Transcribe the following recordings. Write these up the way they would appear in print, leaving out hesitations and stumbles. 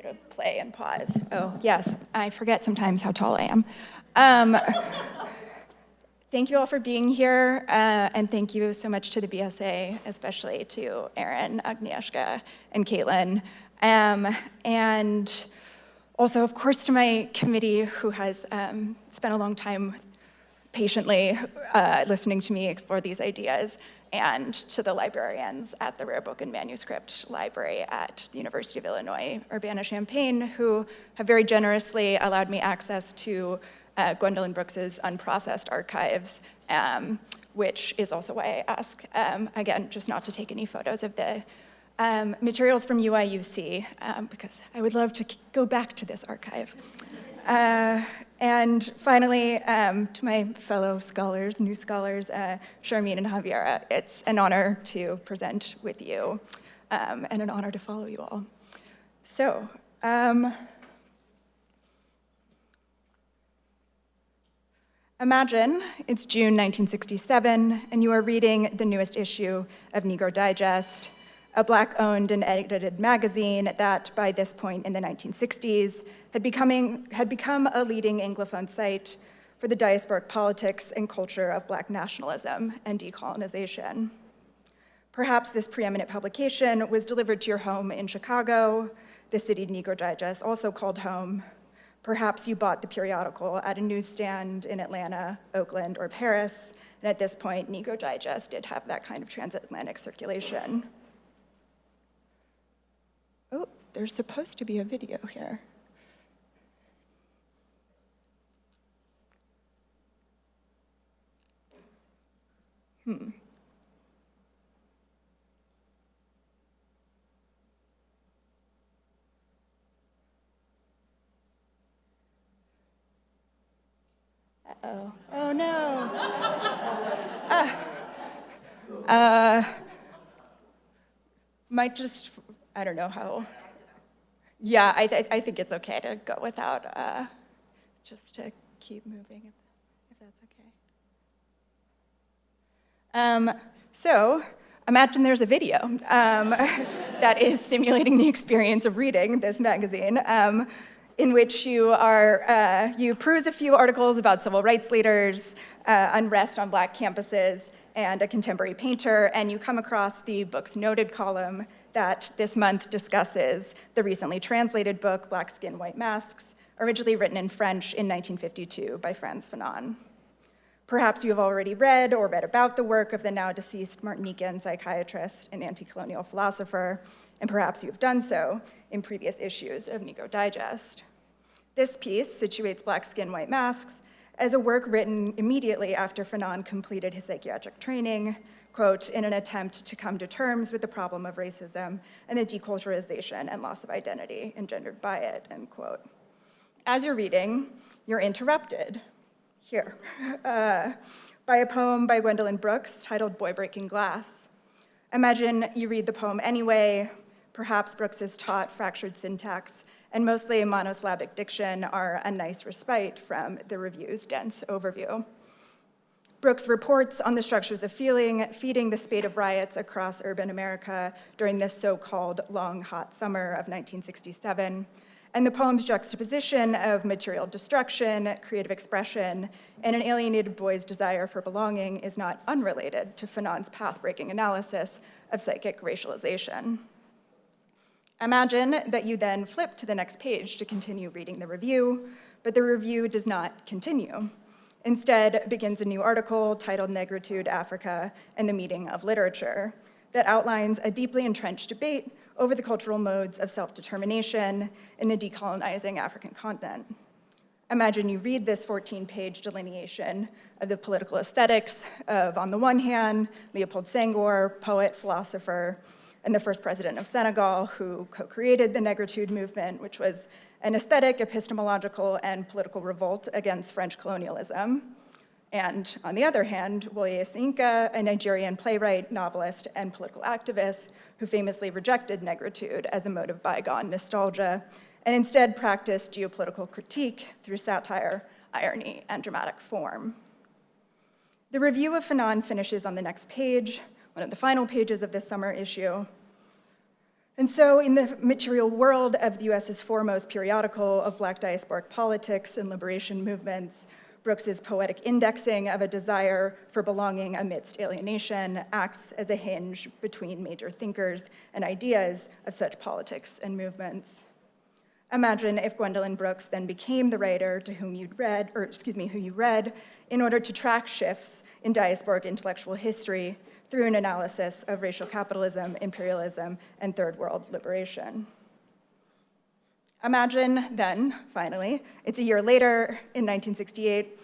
to play and pause. Oh, yes, I forget sometimes how tall I am. Thank you all for being here, and thank you so much to the BSA, especially to Erin, Agnieszka, and Caitlin. And also, of course, to my committee, who has spent a long time patiently listening to me explore these ideas, and to the librarians at the Rare Book and Manuscript Library at the University of Illinois, Urbana-Champaign, who have very generously allowed me access to Gwendolyn Brooks's unprocessed archives, which is also why I ask, again, just not to take any photos of the materials from UIUC, because I would love to go back to this archive. And finally, to my fellow scholars, new scholars, Charmaine and Javiera, it's an honor to present with you, and an honor to follow you all. So, imagine it's June 1967, and you are reading the newest issue of Negro Digest, a Black-owned and edited magazine that, by this point in the 1960s, had become a leading Anglophone site for the diasporic politics and culture of Black nationalism and decolonization. Perhaps this preeminent publication was delivered to your home in Chicago, the city Negro Digest also called home. Perhaps you bought the periodical at a newsstand in Atlanta, Oakland, or Paris, and at this point, Negro Digest did have that kind of transatlantic circulation. Oh, there's supposed to be a video here. Uh-oh. Oh, no. Might just, I don't know how. Yeah, I think it's okay to go without, just to keep moving, if that's okay. So, imagine there's a video that is simulating the experience of reading this magazine, in which you peruse a few articles about civil rights leaders, unrest on Black campuses, and a contemporary painter, and you come across the book's noted column that this month discusses the recently translated book, Black Skin, White Masks, originally written in French in 1952 by Franz Fanon. Perhaps you have already read or read about the work of the now deceased Martinican psychiatrist and anti-colonial philosopher, and perhaps you have done so in previous issues of Negro Digest. This piece situates Black Skin, White Masks as a work written immediately after Fanon completed his psychiatric training, quote, in an attempt to come to terms with the problem of racism and the deculturalization and loss of identity engendered by it, end quote. As you're reading, you're interrupted, here, by a poem by Gwendolyn Brooks titled Boy Breaking Glass. Imagine you read the poem anyway. Perhaps Brooks's taut, fractured syntax and mostly monosyllabic diction are a nice respite from the review's dense overview. Brooks reports on the structures of feeling feeding the spate of riots across urban America during this so-called long, hot summer of 1967, and the poem's juxtaposition of material destruction, creative expression, and an alienated boy's desire for belonging is not unrelated to Fanon's path-breaking analysis of psychic racialization. Imagine that you then flip to the next page to continue reading the review, but the review does not continue. Instead, begins a new article titled Negritude, Africa, and the Meaning of Literature that outlines a deeply entrenched debate over the cultural modes of self-determination in the decolonizing African continent. Imagine you read this 14-page delineation of the political aesthetics of, on the one hand, Leopold Sénghor, poet, philosopher, and the first president of Senegal, who co-created the Negritude movement, which was an aesthetic, epistemological, and political revolt against French colonialism. And on the other hand, Wole Soyinka, a Nigerian playwright, novelist, and political activist who famously rejected negritude as a mode of bygone nostalgia, and instead practiced geopolitical critique through satire, irony, and dramatic form. The review of Fanon finishes on the next page, one of the final pages of this summer issue. And so in the material world of the US's foremost periodical of Black diasporic politics and liberation movements, Brooks's poetic indexing of a desire for belonging amidst alienation acts as a hinge between major thinkers and ideas of such politics and movements. Imagine if Gwendolyn Brooks then became the writer to whom you read in order to track shifts in diasporic intellectual history through an analysis of racial capitalism, imperialism, and third world liberation. Imagine then, finally, it's a year later in 1968,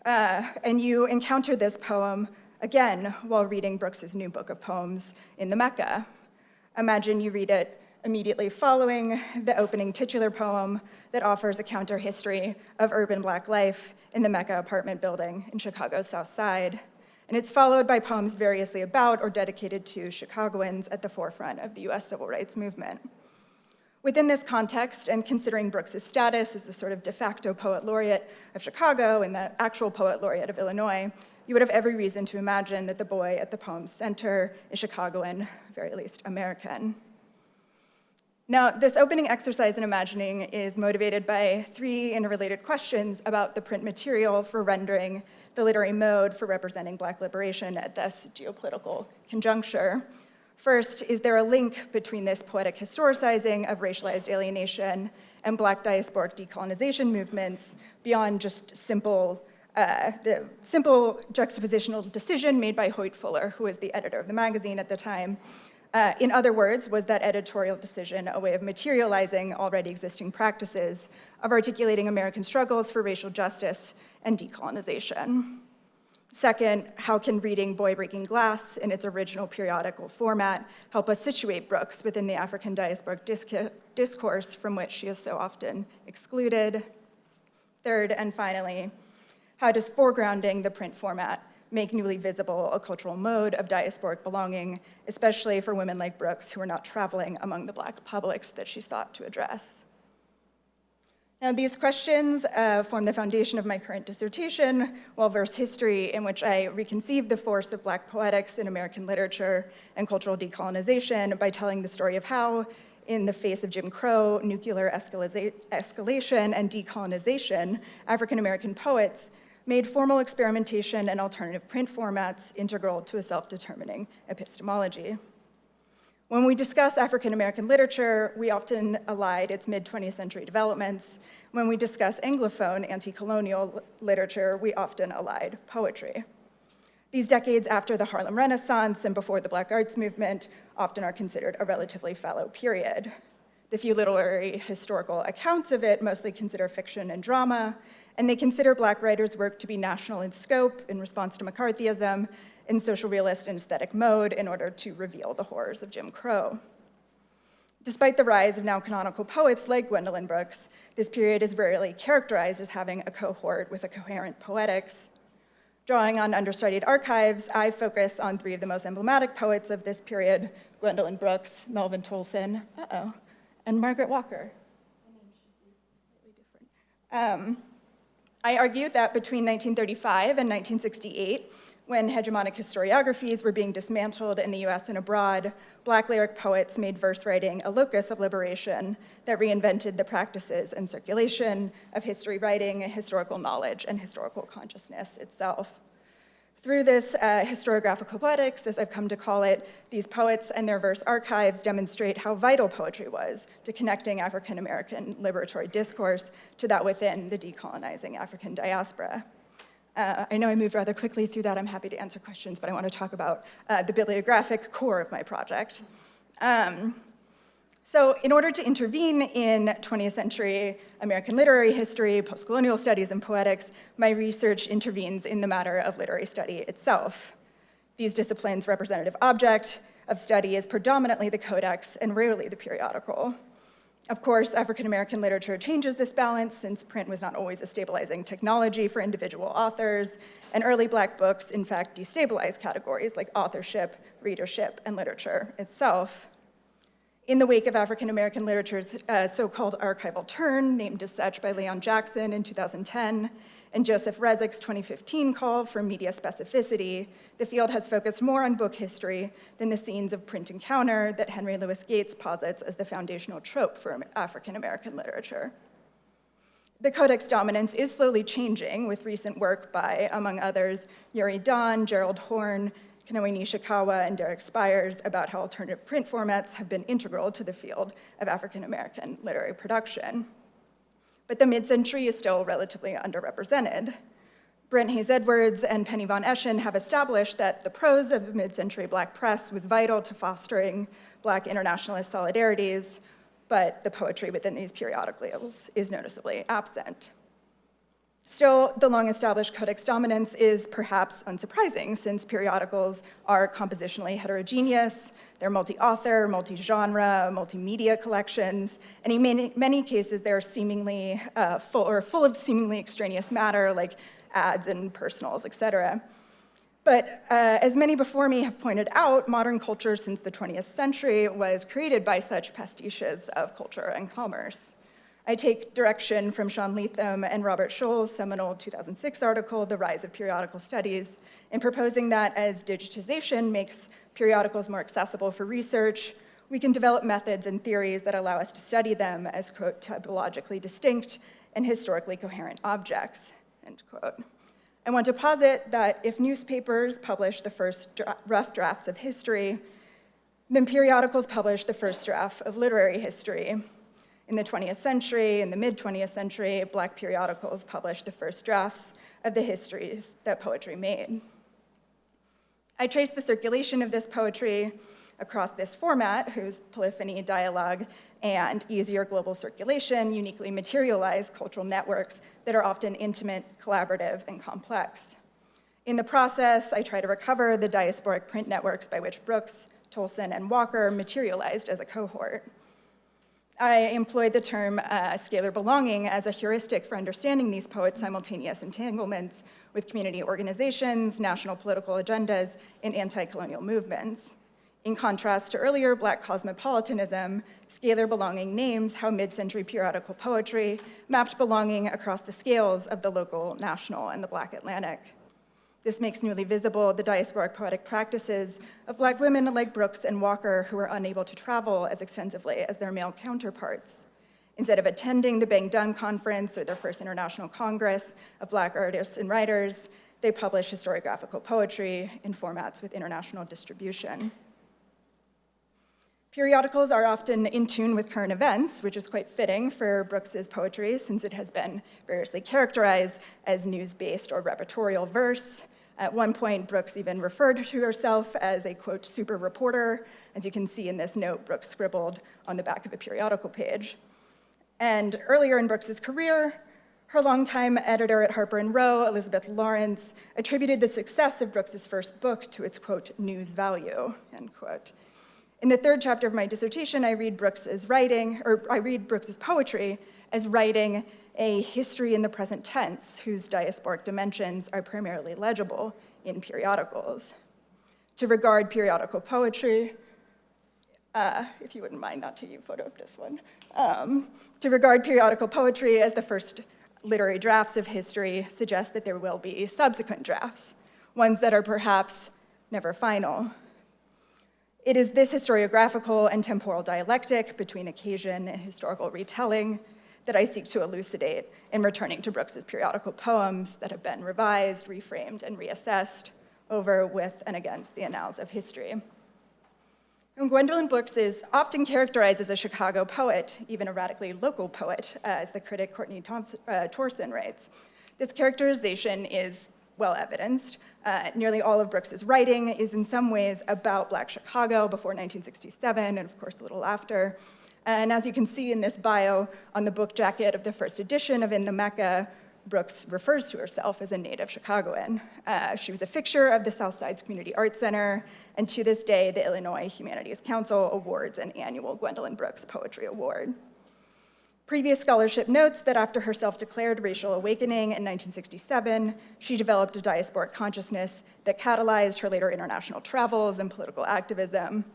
and you encounter this poem again while reading Brooks's new book of poems in the Mecca. Imagine you read it immediately following the opening titular poem that offers a counter-history of urban Black life in the Mecca apartment building in Chicago's South Side. And it's followed by poems variously about or dedicated to Chicagoans at the forefront of the US civil rights movement. Within this context, and considering Brooks's status as the sort of de facto poet laureate of Chicago and the actual poet laureate of Illinois, you would have every reason to imagine that the boy at the poem's center is Chicagoan, at the very least American. Now, this opening exercise in imagining is motivated by three interrelated questions about the print material for rendering the literary mode for representing Black liberation at this geopolitical conjuncture. First, is there a link between this poetic historicizing of racialized alienation and Black diasporic decolonization movements beyond just the simple juxtapositional decision made by Hoyt Fuller, who was the editor of the magazine at the time? In other words, was that editorial decision a way of materializing already existing practices of articulating American struggles for racial justice and decolonization? Second, how can reading Boy Breaking Glass in its original periodical format help us situate Brooks within the African diasporic discourse from which she is so often excluded? Third, and finally, how does foregrounding the print format make newly visible a cultural mode of diasporic belonging, especially for women like Brooks who are not traveling among the Black publics that she sought to address? Now, these questions form the foundation of my current dissertation, Well-Versed History, in which I reconceive the force of Black poetics in American literature and cultural decolonization by telling the story of how, in the face of Jim Crow, nuclear escalation, and decolonization, African-American poets made formal experimentation and alternative print formats integral to a self-determining epistemology. When we discuss African-American literature, we often allied its mid-20th century developments. When we discuss Anglophone anti-colonial literature, we often allied poetry. These decades after the Harlem Renaissance and before the Black arts movement often are considered a relatively fallow period. The few literary historical accounts of it mostly consider fiction and drama, and they consider Black writers' work to be national in scope in response to McCarthyism, in social realist and aesthetic mode in order to reveal the horrors of Jim Crow. Despite the rise of now canonical poets like Gwendolyn Brooks, this period is rarely characterized as having a cohort with a coherent poetics. Drawing on understudied archives, I focus on three of the most emblematic poets of this period: Gwendolyn Brooks, Melvin Tolson, and Margaret Walker. I argue that between 1935 and 1968, when hegemonic historiographies were being dismantled in the US and abroad, Black lyric poets made verse writing a locus of liberation that reinvented the practices and circulation of history writing, historical knowledge, and historical consciousness itself. Through this historiographical poetics, as I've come to call it, these poets and their verse archives demonstrate how vital poetry was to connecting African-American liberatory discourse to that within the decolonizing African diaspora. I know I moved rather quickly through that. I'm happy to answer questions, but I want to talk about the bibliographic core of my project. So in order to intervene in 20th century American literary history, postcolonial studies, and poetics, my research intervenes in the matter of literary study itself. These disciplines' representative object of study is predominantly the codex and rarely the periodical. Of course, African-American literature changes this balance, since print was not always a stabilizing technology for individual authors, and early Black books, in fact, destabilized categories like authorship, readership, and literature itself. In the wake of African American literature's so-called archival turn, named as such by Leon Jackson in 2010, and Joseph Rezick's 2015 call for media specificity, the field has focused more on book history than the scenes of print encounter that Henry Louis Gates posits as the foundational trope for African American literature. The codex dominance is slowly changing with recent work by, among others, Yuri Don, Gerald Horne, Kanoe Nishikawa, and Derek Spires about how alternative print formats have been integral to the field of African American literary production. But the mid-century is still relatively underrepresented. Brent Hayes Edwards and Penny Von Eschen have established that the prose of mid-century Black press was vital to fostering Black internationalist solidarities, but the poetry within these periodicals is noticeably absent. Still, the long-established codex dominance is perhaps unsurprising, since periodicals are compositionally heterogeneous, they're multi-author, multi-genre, multimedia collections, and in many cases they're seemingly full of seemingly extraneous matter, like ads and personals, etc. But as many before me have pointed out, modern culture since the 20th century was created by such pastiches of culture and commerce. I take direction from Sean Leatham and Robert Scholl's seminal 2006 article, The Rise of Periodical Studies, in proposing that as digitization makes periodicals more accessible for research, we can develop methods and theories that allow us to study them as, quote, typologically distinct and historically coherent objects, end quote. I want to posit that if newspapers publish the first rough drafts of history, then periodicals publish the first draft of literary history. In the 20th century, in the mid-20th century, Black periodicals published the first drafts of the histories that poetry made. I trace the circulation of this poetry across this format, whose polyphony, dialogue, and easier global circulation uniquely materialize cultural networks that are often intimate, collaborative, and complex. In the process, I try to recover the diasporic print networks by which Brooks, Tolson, and Walker materialized as a cohort. I employed the term scalar belonging as a heuristic for understanding these poets' simultaneous entanglements with community organizations, national political agendas, and anti-colonial movements. In contrast to earlier Black cosmopolitanism, scalar belonging names how mid-century periodical poetry mapped belonging across the scales of the local, national, and the Black Atlantic. This makes newly visible the diasporic poetic practices of Black women like Brooks and Walker, who were unable to travel as extensively as their male counterparts. Instead of attending the Bang Dun Conference or their first international congress of Black artists and writers, they publish historiographical poetry in formats with international distribution. Periodicals are often in tune with current events, which is quite fitting for Brooks's poetry, since it has been variously characterized as news-based or repertorial verse. At one point, Brooks even referred to herself as a, quote, super reporter, as you can see in this note Brooks scribbled on the back of a periodical page. And earlier in Brooks's career, her longtime editor at Harper & Row, Elizabeth Lawrence, attributed the success of Brooks's first book to its, quote, news value, end quote. In the third chapter of my dissertation, I read Brooks's poetry as writing a history in the present tense, whose diasporic dimensions are primarily legible in periodicals. To regard periodical poetry, if you wouldn't mind not taking a photo of this one, to regard periodical poetry as the first literary drafts of history suggests that there will be subsequent drafts, ones that are perhaps never final. It is this historiographical and temporal dialectic between occasion and historical retelling that I seek to elucidate in returning to Brooks's periodical poems that have been revised, reframed, and reassessed over, with, and against the annals of history. And Gwendolyn Brooks is often characterized as a Chicago poet, even a radically local poet, as the critic Courtney Torson writes. This characterization is well evidenced. Nearly all of Brooks's writing is in some ways about Black Chicago before 1967, and of course a little after. And as you can see in this bio on the book jacket of the first edition of In the Mecca, Brooks refers to herself as a native Chicagoan. She was a fixture of the Southside's Community Arts Center, and to this day, the Illinois Humanities Council awards an annual Gwendolyn Brooks Poetry Award. Previous scholarship notes that after her self-declared racial awakening in 1967, she developed a diasporic consciousness that catalyzed her later international travels and political activism.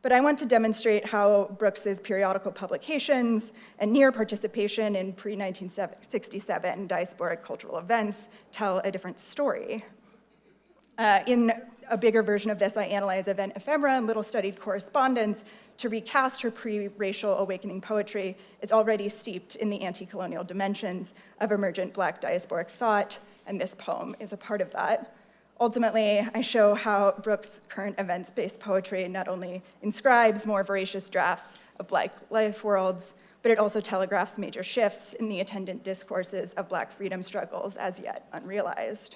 But I want to demonstrate how Brooks's periodical publications and near participation in pre-1967 diasporic cultural events tell a different story. In a bigger version of this, I analyze event ephemera and little-studied correspondence to recast her pre-racial awakening poetry is already steeped in the anti-colonial dimensions of emergent Black diasporic thought, and this poem is a part of that. Ultimately, I show how Brooks' current events-based poetry not only inscribes more voracious drafts of Black life worlds, but it also telegraphs major shifts in the attendant discourses of Black freedom struggles as yet unrealized.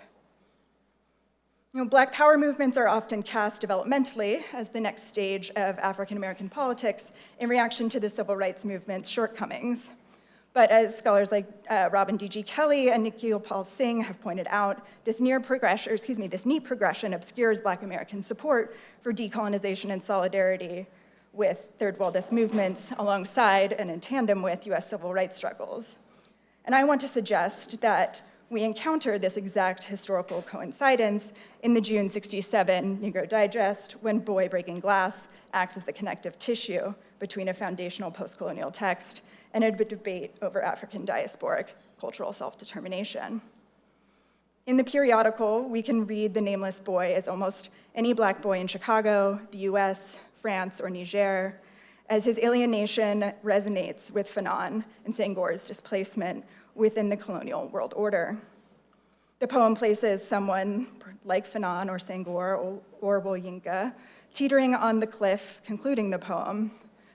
Black power movements are often cast developmentally as the next stage of African American politics in reaction to the civil rights movement's shortcomings. But as scholars like Robin D.G. Kelly and Nikhil Pal Singh have pointed out, this neat progression obscures Black American support for decolonization and solidarity with Third Worldist movements alongside and in tandem with US civil rights struggles. And I want to suggest that we encounter this exact historical coincidence in the June '67 Negro Digest when Boy Breaking Glass acts as the connective tissue between a foundational post-colonial text and a debate over African diasporic cultural self-determination. In the periodical, we can read the nameless boy as almost any Black boy in Chicago, the US, France, or Niger, as his alienation resonates with Fanon and Sénghor's displacement within the colonial world order. The poem places someone like Fanon or Sénghor or Soyinka teetering on the cliff, concluding the poem.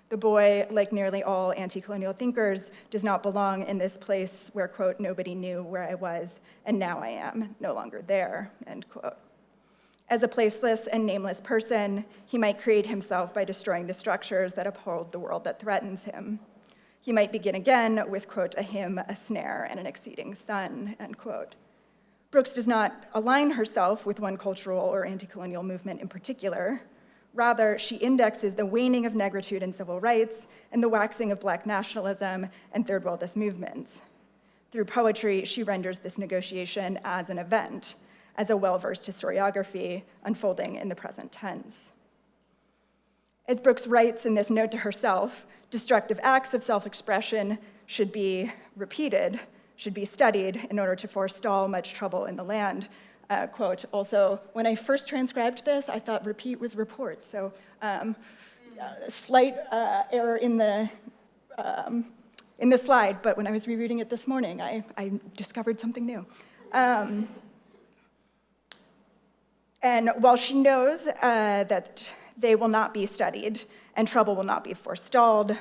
The boy, like nearly all anti-colonial thinkers, does not belong in this place where, quote, nobody knew where I was, and now I am no longer there, end quote. As a placeless and nameless person, he might create himself by destroying the structures that uphold the world that threatens him. He might begin again with, quote, a hymn, a snare, and an exceeding sun, end quote. Brooks does not align herself with one cultural or anti-colonial movement in particular. Rather, she indexes the waning of negritude and civil rights and the waxing of Black nationalism and Third Worldist movements. Through poetry, she renders this negotiation as an event, as a well-versed historiography unfolding in the present tense. As Brooks writes in this note to herself, destructive acts of self-expression should be repeated, should be studied in order to forestall much trouble in the land. Quote, also, when I first transcribed this, I thought repeat was report, so slight error in the slide, but when I was rereading it this morning, I discovered something new. And while she knows that they will not be studied and trouble will not be forestalled,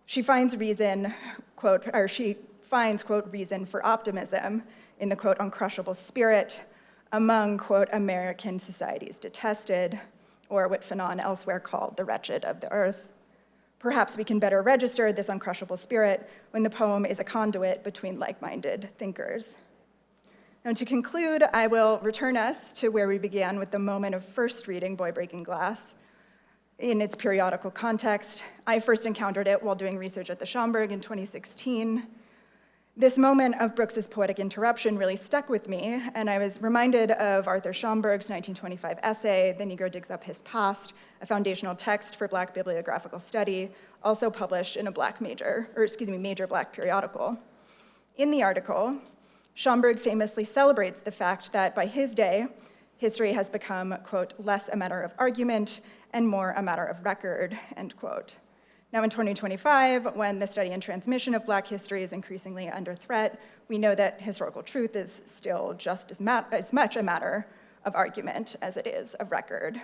she finds reason, quote, or she finds, quote, reason for optimism in the, quote, uncrushable spirit among, quote, American societies detested, or what Fanon elsewhere called the wretched of the earth. Perhaps we can better register this uncrushable spirit when the poem is a conduit between like-minded thinkers. Now, to conclude, I will return us to where we began with the moment of first reading Boy Breaking Glass in its periodical context. I first encountered it while doing research at the Schomburg in 2016. This moment of Brooks's poetic interruption really stuck with me, and I was reminded of Arthur Schomburg's 1925 essay, The Negro Digs Up His Past, a foundational text for Black bibliographical study, also published in a major Black periodical. In the article, Schomburg famously celebrates the fact that by his day, history has become, quote, less a matter of argument and more a matter of record, end quote. Now in 2025, when the study and transmission of Black history is increasingly under threat, we know that historical truth is still just as much a matter of argument as it is of record.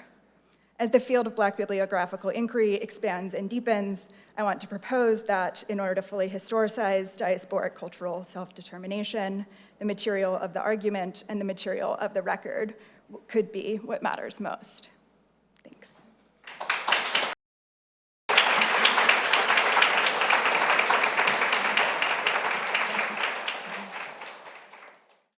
As the field of Black bibliographical inquiry expands and deepens, I want to propose that in order to fully historicize diasporic cultural self-determination, the material of the argument and the material of the record could be what matters most.